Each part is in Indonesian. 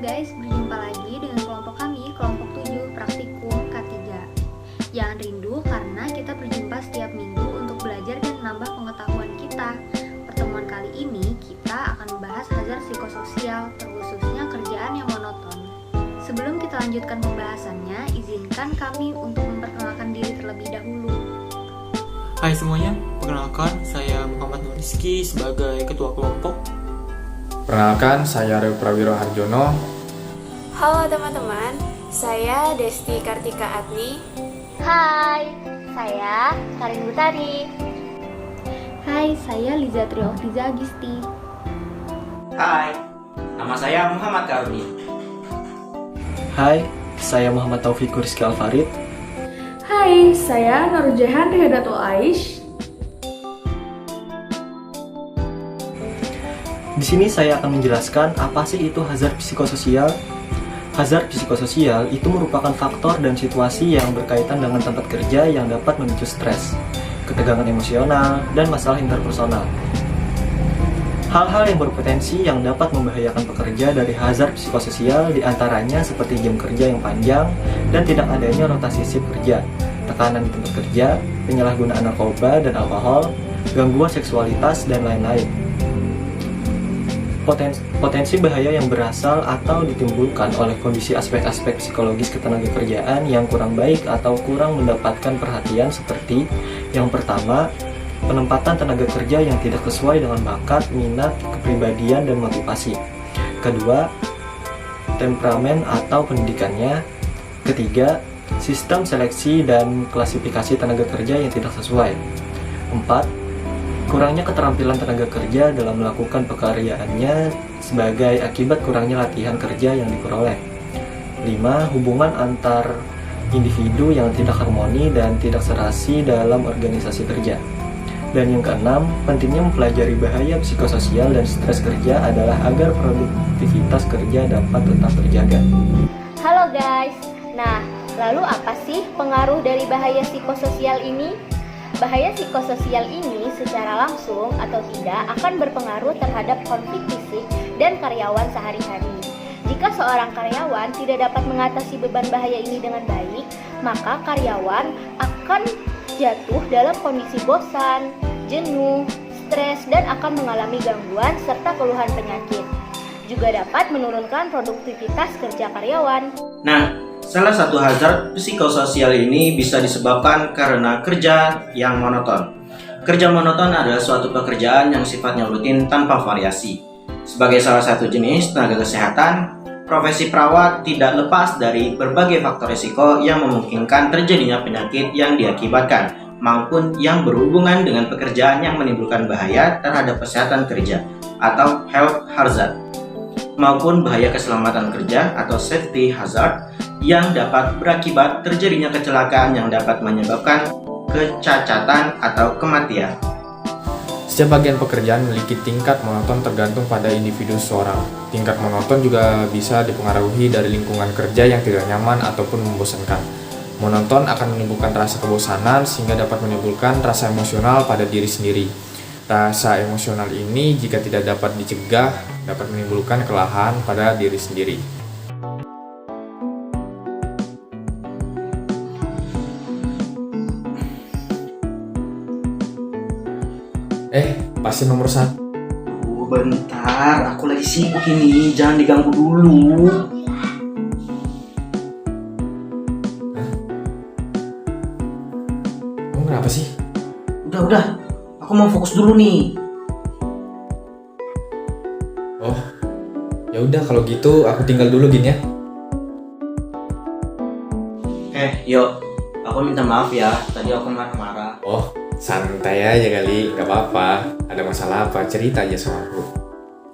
guys, berjumpa lagi dengan kelompok kami, kelompok 7 praktikum K3. Jangan rindu karena kita berjumpa setiap minggu untuk belajar dan menambah pengetahuan kita. Pertemuan kali ini kita akan membahas hazard psikososial, terkhususnya kerjaan yang monoton. Sebelum kita lanjutkan pembahasannya, izinkan kami untuk memperkenalkan diri terlebih dahulu. Hai semuanya, perkenalkan saya Muhammad Nur Rizky sebagai ketua kelompok. Perkenalkan, saya Aryo Prawiro Harjono. Halo teman-teman, saya Desti Kartika Adni. Hai, saya Karin Butari. Hai, saya Liza Trioftiza Agisti. Hai, nama saya Muhammad Karuni. Hai, saya Muhammad Taufik Rizky Alfarid. Hai, saya Nurjahan Rihadatul Aish. Di sini saya akan menjelaskan apa sih itu hazard psikososial. Hazard psikososial itu merupakan faktor dan situasi yang berkaitan dengan tempat kerja yang dapat memicu stres, ketegangan emosional, dan masalah interpersonal. Hal-hal yang berpotensi yang dapat membahayakan pekerja dari hazard psikososial diantaranya seperti jam kerja yang panjang dan tidak adanya rotasi shift kerja, tekanan di tempat kerja, penyalahgunaan narkoba dan alkohol, gangguan seksualitas, dan lain-lain. Potensi bahaya yang berasal atau ditimbulkan oleh kondisi aspek-aspek psikologis ketenagakerjaan yang kurang baik atau kurang mendapatkan perhatian seperti yang pertama, penempatan tenaga kerja yang tidak sesuai dengan bakat, minat, kepribadian, dan motivasi. Kedua, temperamen atau pendidikannya. Ketiga, sistem seleksi dan klasifikasi tenaga kerja yang tidak sesuai. Empat, kurangnya keterampilan tenaga kerja dalam melakukan pekerjaannya sebagai akibat kurangnya latihan kerja yang diperoleh. 5. Hubungan antar individu yang tidak harmoni dan tidak serasi dalam organisasi kerja. Dan yang keenam, pentingnya mempelajari bahaya psikososial dan stres kerja adalah agar produktivitas kerja dapat tetap terjaga. Halo guys, nah lalu apa sih pengaruh dari bahaya psikososial ini? Bahaya psikososial ini secara langsung atau tidak akan berpengaruh terhadap konflik fisik dan karyawan sehari-hari. Jika seorang karyawan tidak dapat mengatasi beban bahaya ini dengan baik, maka karyawan akan jatuh dalam kondisi bosan, jenuh, stres, dan akan mengalami gangguan serta keluhan penyakit. Juga dapat menurunkan produktivitas kerja karyawan. Nah, salah satu hazard psikososial ini bisa disebabkan karena kerja yang monoton. Kerja monoton adalah suatu pekerjaan yang sifatnya rutin tanpa variasi. Sebagai salah satu jenis tenaga kesehatan, profesi perawat tidak lepas dari berbagai faktor risiko yang memungkinkan terjadinya penyakit yang diakibatkan maupun yang berhubungan dengan pekerjaan yang menimbulkan bahaya terhadap kesehatan kerja atau health hazard, maupun bahaya keselamatan kerja atau safety hazard yang dapat berakibat terjadinya kecelakaan yang dapat menyebabkan kecacatan atau kematian. Setiap bagian pekerjaan memiliki tingkat monoton tergantung pada individu seseorang. Tingkat monoton juga bisa dipengaruhi dari lingkungan kerja yang tidak nyaman ataupun membosankan. Monoton akan menimbulkan rasa kebosanan sehingga dapat menimbulkan rasa emosional pada diri sendiri. Rasa emosional ini jika tidak dapat dicegah dapat menimbulkan kelelahan pada diri sendiri. Pasien nomor 1. Bentar, aku lagi sibuk ini, jangan diganggu dulu. Kamu kenapa sih? Udah, aku mau fokus dulu nih. Oh, ya udah kalau gitu aku tinggal dulu Gin ya. Yuk, aku minta maaf ya, tadi aku marah-marah. Oh, santai aja kali, gak apa-apa. Ada masalah apa, cerita aja sama aku.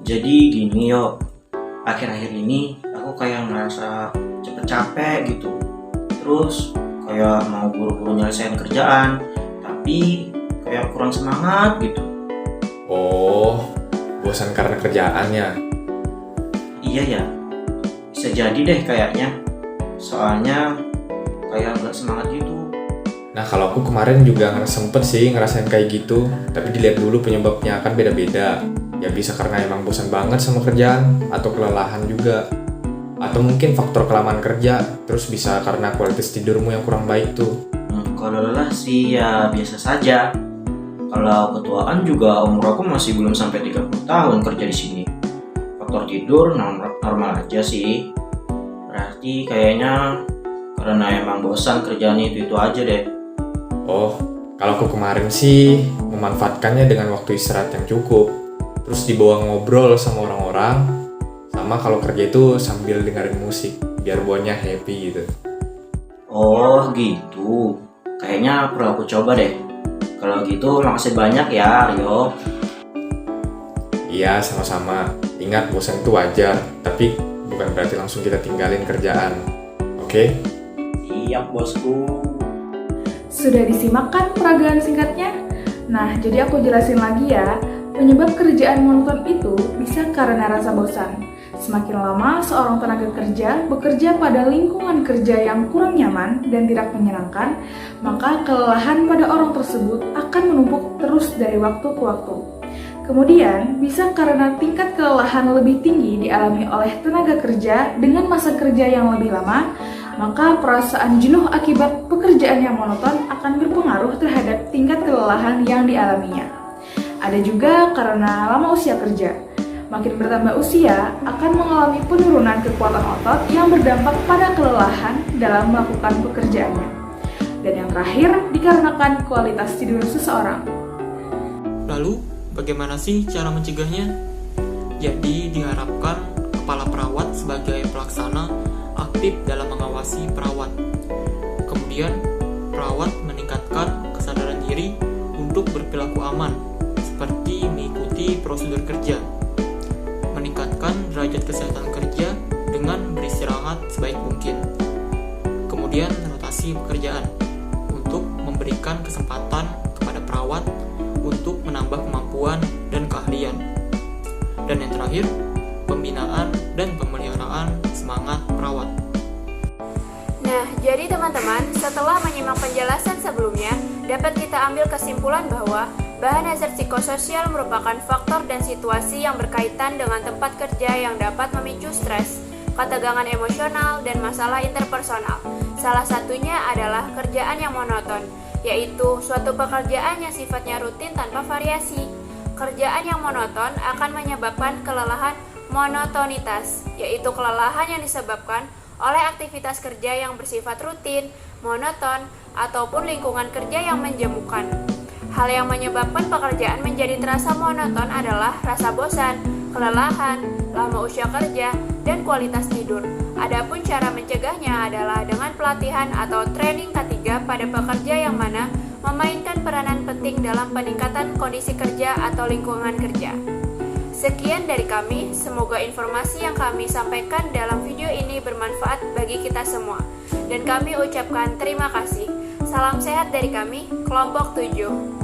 Jadi gini Yo, akhir-akhir ini aku kayak ngerasa cepet capek gitu. Terus kayak mau buru-buru nyelesain kerjaan, tapi kayak kurang semangat gitu. Oh, bosan karena kerjaannya. Iya ya, bisa jadi deh kayaknya. Soalnya kayak nggak semangat gitu. Nah kalau aku kemarin juga sempet sih ngerasain kayak gitu. Tapi dilihat dulu penyebabnya kan beda-beda. Ya bisa karena emang bosan banget sama kerjaan atau kelelahan juga. Atau mungkin faktor kelamaan kerja, terus bisa karena kualitas tidurmu yang kurang baik tuh. Kalau lelah sih ya biasa saja. Kalau ketuaan juga umur aku masih belum sampai 30 tahun kerja di sini. Faktor tidur normal aja sih. Berarti kayaknya karena emang bosan kerjaan itu aja deh. Oh, kalau aku kemarin sih memanfaatkannya dengan waktu istirahat yang cukup. Terus dibawa ngobrol sama orang-orang. Sama kalau kerja itu sambil dengerin musik, biar buatnya happy gitu. Oh gitu. Kayaknya perlu aku coba deh. Kalau gitu makasih banyak ya Aryo. Iya, sama-sama. Ingat, bosan itu wajar, tapi bukan berarti langsung kita tinggalin kerjaan. Oke? Siap bosku. Sudah disimak kan peragaan singkatnya? Nah, jadi aku jelasin lagi ya. Penyebab kerjaan monoton itu bisa karena rasa bosan. Semakin lama seorang tenaga kerja bekerja pada lingkungan kerja yang kurang nyaman dan tidak menyenangkan, maka kelelahan pada orang tersebut akan menumpuk terus dari waktu ke waktu. Kemudian, bisa karena tingkat kelelahan lebih tinggi dialami oleh tenaga kerja dengan masa kerja yang lebih lama, maka perasaan jenuh akibat pekerjaan yang monoton akan berpengaruh terhadap tingkat kelelahan yang dialaminya. Ada juga karena lama usia kerja. Makin bertambah usia, akan mengalami penurunan kekuatan otot yang berdampak pada kelelahan dalam melakukan pekerjaannya. Dan yang terakhir, dikarenakan kualitas tidur seseorang. Lalu, bagaimana sih cara mencegahnya? Jadi, diharapkan kepala perawat sebagai pelaksana aktif dalam mengawasi perawat. Kemudian, perawat meningkatkan kesadaran diri untuk berperilaku aman, seperti mengikuti prosedur kerja, meningkatkan derajat kesehatan kerja dengan beristirahat sebaik mungkin. Kemudian rotasi pekerjaan untuk memberikan kesempatan kepada perawat untuk menambah kemampuan dan keahlian. Dan yang terakhir, pembinaan dan pemeliharaan semangat perawat. Nah, jadi teman-teman, setelah menyimak penjelasan sebelumnya, dapat kita ambil kesimpulan bahwa bahan hazard psikososial merupakan faktor dan situasi yang berkaitan dengan tempat kerja yang dapat memicu stres, ketegangan emosional, dan masalah interpersonal. Salah satunya adalah kerjaan yang monoton, yaitu suatu pekerjaan yang sifatnya rutin tanpa variasi. Kerjaan yang monoton akan menyebabkan kelelahan monotonitas, yaitu kelelahan yang disebabkan oleh aktivitas kerja yang bersifat rutin, monoton, ataupun lingkungan kerja yang menjemukan. Hal yang menyebabkan pekerjaan menjadi terasa monoton adalah rasa bosan, kelelahan, lama usia kerja, dan kualitas tidur. Adapun cara mencegahnya adalah dengan pelatihan atau training K3 pada pekerja yang mana memainkan peranan penting dalam peningkatan kondisi kerja atau lingkungan kerja. Sekian dari kami, semoga informasi yang kami sampaikan dalam video ini bermanfaat bagi kita semua. Dan kami ucapkan terima kasih. Salam sehat dari kami, kelompok 7.